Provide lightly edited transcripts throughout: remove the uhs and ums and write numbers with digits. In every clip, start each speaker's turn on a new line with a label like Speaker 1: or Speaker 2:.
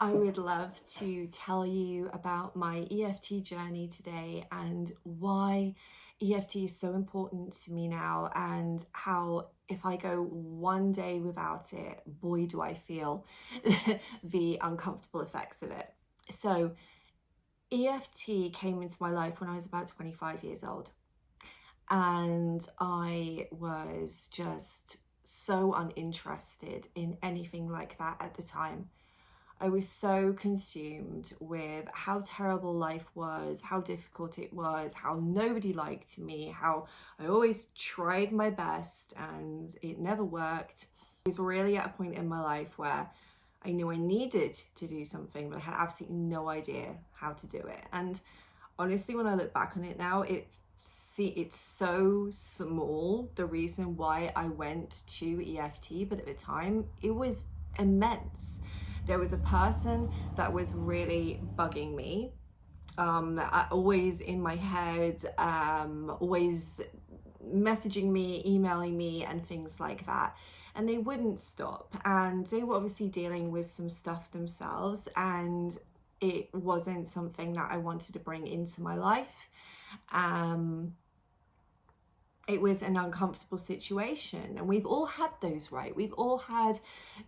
Speaker 1: I would love to tell you about my EFT journey today and why EFT is so important to me now, and how if I go one day without it, boy, do I feel the uncomfortable effects of it. So, EFT came into my life when I was about 25 years old, and I was just so uninterested in anything like that at the time. I was so consumed with how terrible life was, how difficult it was, how nobody liked me, how I always tried my best and it never worked. I was really at a point in my life where I knew I needed to do something, but I had absolutely no idea how to do it. And honestly, when I look back on it now, it's so small, the reason why I went to EFT, but at the time it was immense. There was a person that was really bugging me, always in my head, always messaging me, emailing me, and things like that. And they wouldn't stop. And they were obviously dealing with some stuff themselves, and it wasn't something that I wanted to bring into my life. It was an uncomfortable situation, and we've all had those, right? We've all had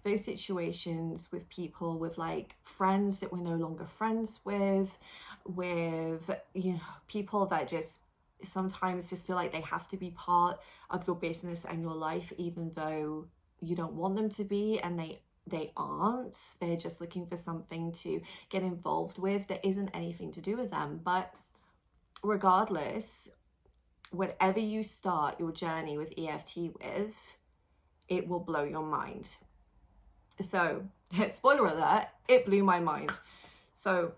Speaker 1: those situations with people, with like friends that we're no longer friends with people that just sometimes just feel like they have to be part of your business and your life, even though you don't want them to be, and they aren't. They're just looking for something to get involved with that isn't anything to do with them. But regardless, whatever you start your journey with EFT with, it will blow your mind. So, spoiler alert, it blew my mind. So,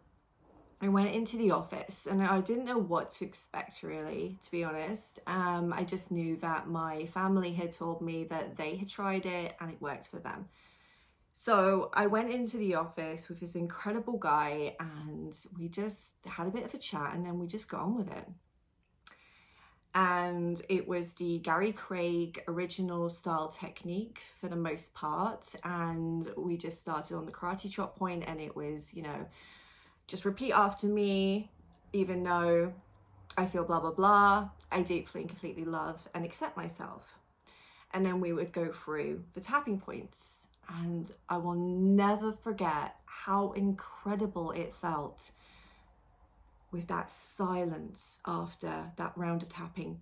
Speaker 1: I went into the office and I didn't know what to expect, really, to be honest. I just knew that my family had told me that they had tried it and it worked for them. So I went into the office with this incredible guy and we just had a bit of a chat, and then we just got on with it. And it was the Gary Craig original style technique for the most part. And we just started on the karate chop point, and it was, just repeat after me, even though I feel blah, blah, blah, I deeply and completely love and accept myself. And then we would go through the tapping points. And I will never forget how incredible it felt with that silence after that round of tapping.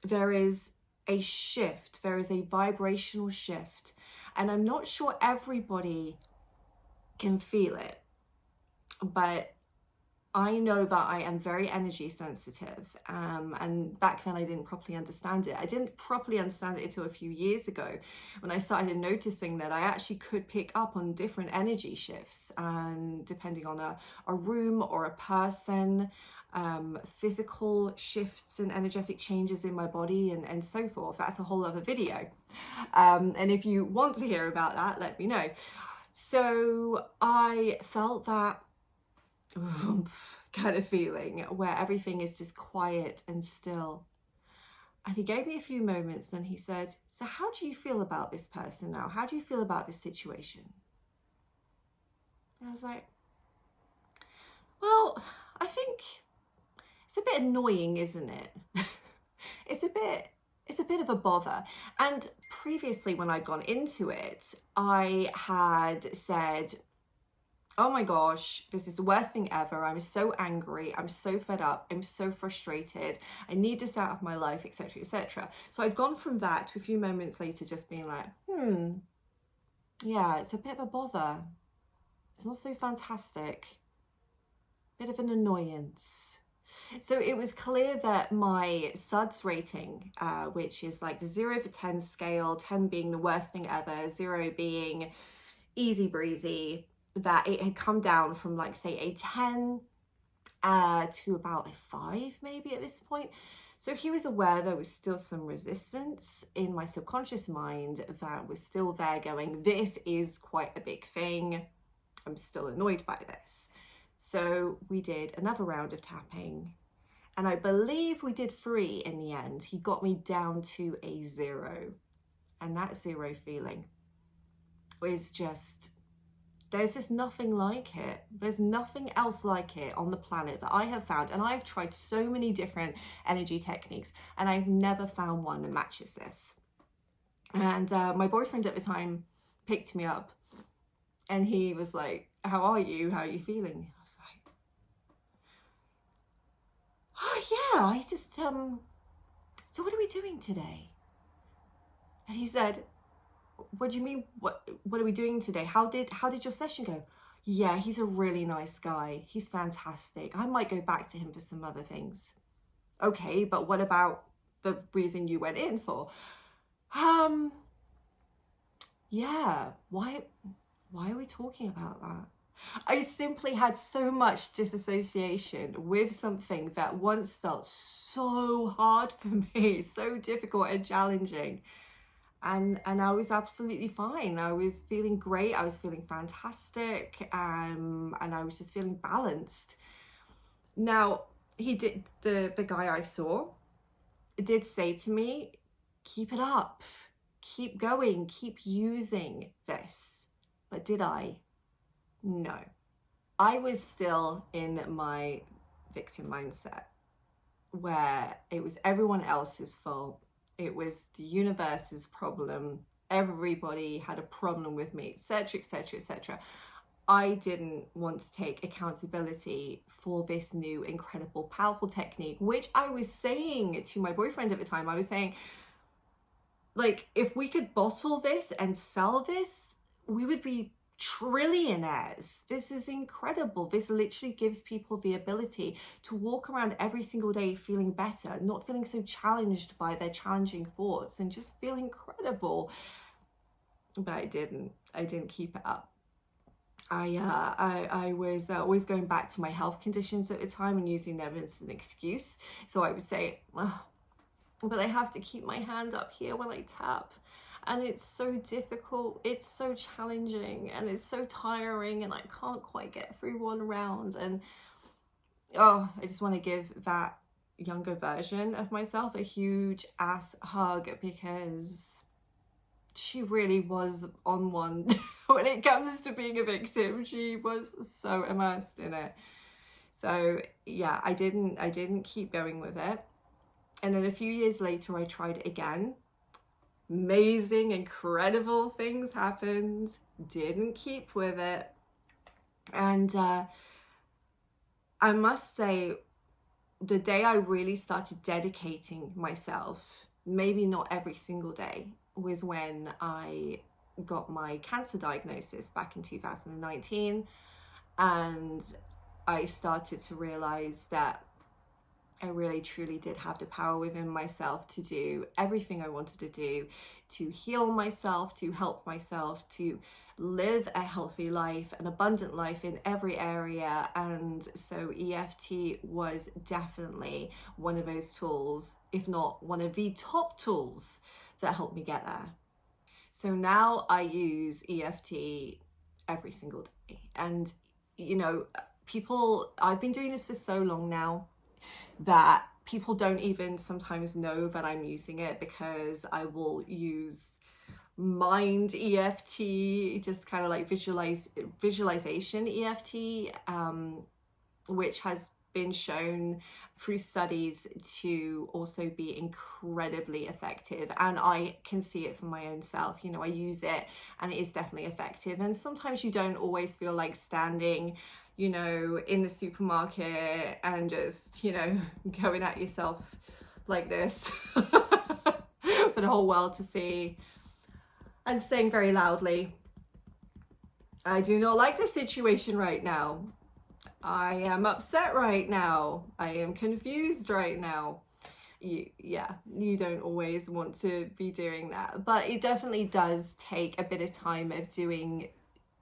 Speaker 1: There is a shift, there is a vibrational shift, and I'm not sure everybody can feel it, but I know that I am very energy sensitive, and back then I didn't properly understand it. I didn't properly understand it until a few years ago when I started noticing that I actually could pick up on different energy shifts, and depending on a room or a person, physical shifts and energetic changes in my body, and so forth. That's a whole other video. And if you want to hear about that, let me know. So I felt that kind of feeling where everything is just quiet and still. And he gave me a few moments, then he said, "So how do you feel about this person now? How do you feel about this situation?" And I was like, well, I think it's a bit annoying, isn't it? It's a bit of a bother. And previously, when I'd gone into it, I had said, "Oh my gosh, this is the worst thing ever. I'm so angry. I'm so fed up. I'm so frustrated. I need this out of my life," etc., etc. So I'd gone from that to a few moments later just being like, yeah, it's a bit of a bother. It's not so fantastic. Bit of an annoyance. So it was clear that my SUDS rating, which is like the 0 to 10 scale, 10 being the worst thing ever, 0 being easy breezy, that it had come down from like, say, a 10 to about a 5 maybe at this point. So he was aware there was still some resistance in my subconscious mind that was still there going, this is quite a big thing. I'm still annoyed by this. So we did another round of tapping, and I believe we did 3 in the end. He got me down to a 0, and that 0 feeling was just there's just nothing like it. There's nothing else like it on the planet that I have found. And I've tried so many different energy techniques, and I've never found one that matches this. And my boyfriend at the time picked me up, and he was like, how are you? How are you feeling? I was like, oh yeah, I just, so what are we doing today? And he said, what do you mean? What are we doing today? How did your session go? Yeah, he's a really nice guy. He's fantastic. I might go back to him for some other things. Okay, but what about the reason you went in for? Yeah, why are we talking about that? I simply had so much disassociation with something that once felt so hard for me, so difficult and challenging. And I was absolutely fine. I was feeling great. I was feeling fantastic. And I was just feeling balanced. Now, the guy I saw did say to me, keep it up, keep going, keep using this. But did I? No. I was still in my victim mindset where it was everyone else's fault. It was the universe's problem. Everybody had a problem with me, etc., etc., etc. I didn't want to take accountability for this new, incredible, powerful technique, which I was saying to my boyfriend at the time. I was saying, like, if we could bottle this and sell this, we would be trillionaires. This is incredible. This literally gives people the ability to walk around every single day feeling better, not feeling so challenged by their challenging thoughts, and just feel incredible. But I didn't keep it up. I was always going back to my health conditions at the time and using them as an excuse. So I would say, oh, but I have to keep my hand up here when I tap. And it's so difficult, it's so challenging, and it's so tiring, and I can't quite get through one round. And oh, I just want to give that younger version of myself a huge ass hug, because she really was on one when it comes to being a victim. She was so immersed in it. So yeah, I didn't keep going with it. And then a few years later, I tried it again. Amazing, incredible things happened. Didn't keep with it. And I must say, the day I really started dedicating myself, maybe not every single day, was when I got my cancer diagnosis back in 2019. And I started to realize that I really truly did have the power within myself to do everything I wanted to do, to heal myself, to help myself, to live a healthy life, an abundant life in every area. And so EFT was definitely one of those tools, if not one of the top tools that helped me get there. So now I use EFT every single day. And, you know, I've been doing this for so long now that people don't even sometimes know that I'm using it, because I will use mind EFT, just kind of like visualization EFT, which has been shown through studies to also be incredibly effective. And I can see it for my own self. You know, I use it and it is definitely effective. And sometimes you don't always feel like standing, you know, in the supermarket and just, you know, going at yourself like this for the whole world to see, and saying very loudly, I do not like this situation right now. I am upset right now. I am confused right now. You don't always want to be doing that, but it definitely does take a bit of time of doing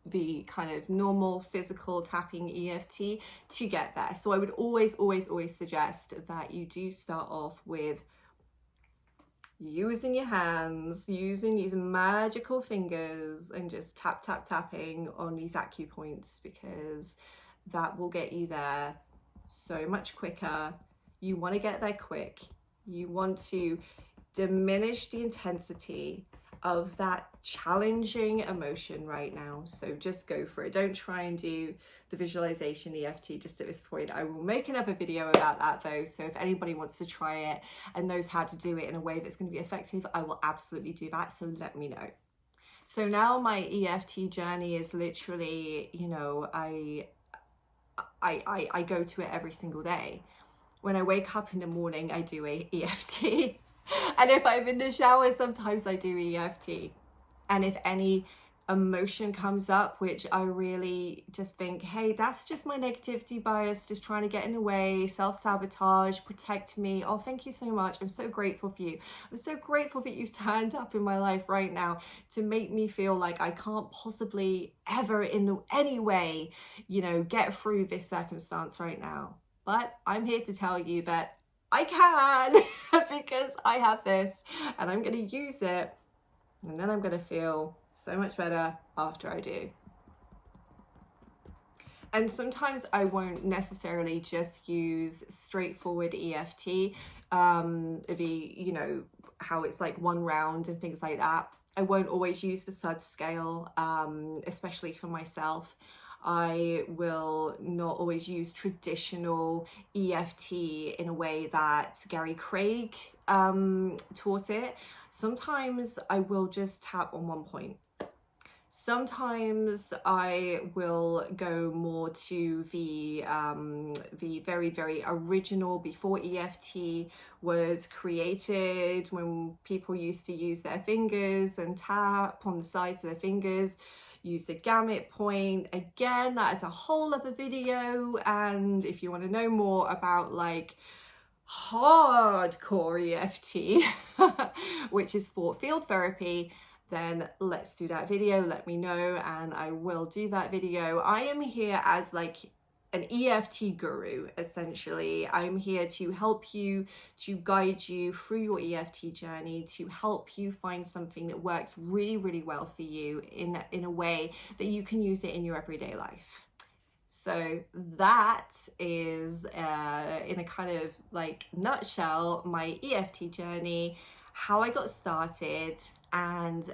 Speaker 1: the kind of normal physical tapping EFT to get there. So I would always suggest that you do start off with using your hands, using these magical fingers, and just tapping on these acupoints, because that will get you there so much quicker. You want to get there quick. You want to diminish the intensity of that challenging emotion right now. So just go for it. Don't try and do the visualization EFT just at this point. I will make another video about that though. So if anybody wants to try it and knows how to do it in a way that's going to be effective, I will absolutely do that. So let me know. So now my EFT journey is literally, you know, I go to it every single day. When I wake up in the morning, I do a EFT. And if I'm in the shower, sometimes I do EFT. And if any emotion comes up, which I really just think, hey, that's just my negativity bias, just trying to get in the way, self-sabotage, protect me. Oh, thank you so much. I'm so grateful for you. I'm so grateful that you've turned up in my life right now to make me feel like I can't possibly ever in any way, you know, get through this circumstance right now. But I'm here to tell you that I can because I have this and I'm going to use it, and then I'm going to feel so much better after I do. And sometimes I won't necessarily just use straightforward EFT, you know, how it's like one round and things like that. I won't always use the third scale, especially for myself. I will not always use traditional EFT in a way that Gary Craig taught it. Sometimes I will just tap on one point. Sometimes I will go more to the very, very original, before EFT was created, when people used to use their fingers and tap on the sides of their fingers, use the gamut point. Again, that is a whole other video. And if you want to know more about like hardcore EFT, which is for field therapy, then let's do that video. Let me know and I will do that video. I am here as like an EFT guru, essentially. I'm here to help you, to guide you through your EFT journey, to help you find something that works really, really well for you in a way that you can use it in your everyday life. So that is, in a kind of like nutshell, my EFT journey, how I got started, and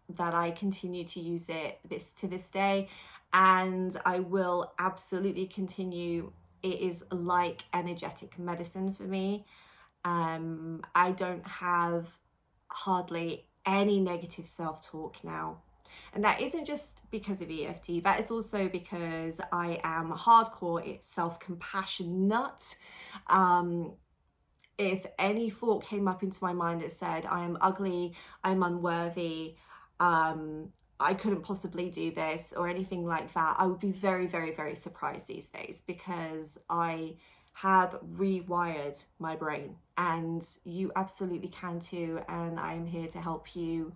Speaker 1: that I continue to use it to this day, and I will absolutely continue. It is like energetic medicine for me. I don't have hardly any negative self-talk now. And that isn't just because of EFT, that is also because I am hardcore self-compassion nut. If any thought came up into my mind that said, I am ugly, I'm unworthy, I couldn't possibly do this, or anything like that, I would be very, very, very surprised these days, because I have rewired my brain, and you absolutely can too. And I'm here to help you,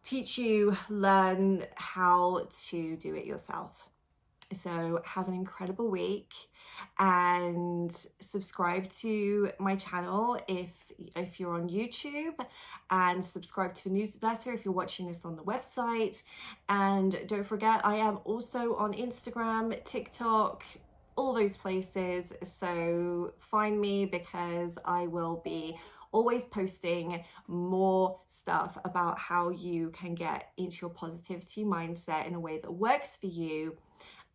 Speaker 1: teach you, learn how to do it yourself. So have an incredible week, and subscribe to my channel if you're on YouTube, and subscribe to the newsletter if you're watching this on the website. And don't forget, I am also on Instagram, TikTok, all those places. So find me, because I will be always posting more stuff about how you can get into your positivity mindset in a way that works for you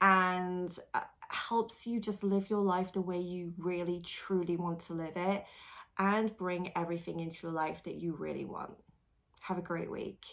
Speaker 1: and helps you just live your life the way you really truly want to live it, and bring everything into your life that you really want. Have a great week.